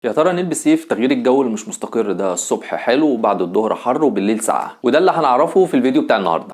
يا ترى نلبس ايه في تغيير الجو اللي مش مستقر ده؟ الصبح حلو وبعد الظهر حر وبالليل ساقعه، وده اللي هنعرفه في الفيديو بتاع النهارده.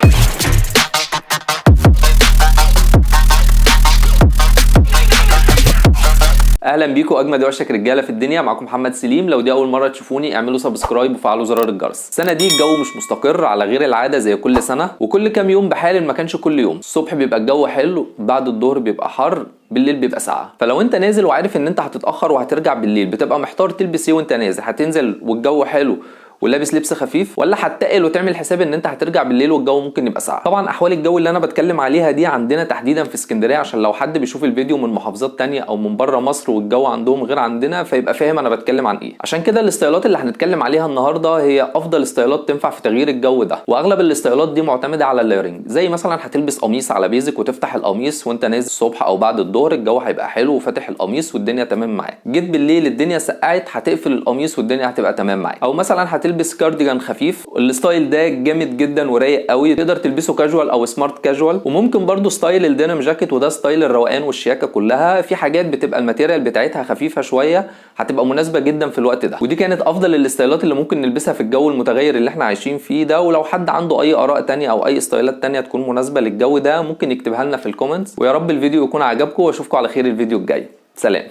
اهلا بيكم اجمد واشك رجاله في الدنيا، معاكم محمد سليم. لو دي اول مره تشوفوني اعملوا سبسكرايب وفعلوا زرار الجرس. السنه دي الجو مش مستقر على غير العاده زي كل سنه، وكل كام يوم بحال ما كانش كل يوم. الصبح بيبقى الجو حلو، بعد الظهر بيبقى حر، بالليل بيبقى ساقعه. فلو انت نازل وعارف ان انت هتتاخر وهترجع بالليل، بتبقى محتار تلبس ايه وانت نازل. هتنزل والجو حلو ولابس لبس خفيف، ولا هتتقل وتعمل حساب ان انت هترجع بالليل والجو ممكن يبقى ساقع؟ طبعا احوال الجو اللي انا بتكلم عليها دي عندنا تحديدا في اسكندريه، عشان لو حد بيشوف الفيديو من محافظات تانية او من بره مصر والجو عندهم غير عندنا فيبقى فاهم انا بتكلم عن ايه. عشان كده الاستايلات اللي هنتكلم عليها النهارده هي افضل استايلات تنفع في تغيير الجو ده، واغلب الاستايلات دي معتمده على اللايرنج. زي مثلا هتلبس قميص على بيزك وتفتح القميص وانت نازل الصبح او بعد الظهر، الجو هيبقى حلو وفاتح القميص والدنيا تمام معاك. جيت بالليل الدنيا سقعت، هتقفل القميص والدنيا هتبقى تمام معاك. او مثلا هتلبس كارديجان خفيف، الستايل ده جامد جدا ورايق قوي، تقدر تلبسه كاجوال او سمارت كاجوال. وممكن برضو ستايل الدينم جاكيت، وده ستايل الروقان والشياكه كلها. في حاجات بتبقى الماتيريال بتاعتها خفيفه شويه هتبقى مناسبه جدا في الوقت ده، ودي كانت افضل الستايلات اللي ممكن نلبسها في الجو المتغير اللي احنا عايشين فيه ده. ولو حد عنده اي اراء تانية او اي ستايلات تانية تكون مناسبه للجو ده ممكن يكتبها لنا في الكومنتس. ويا رب الفيديو يكون عجبكم، واشوفكم على خير الفيديو الجاي. سلام.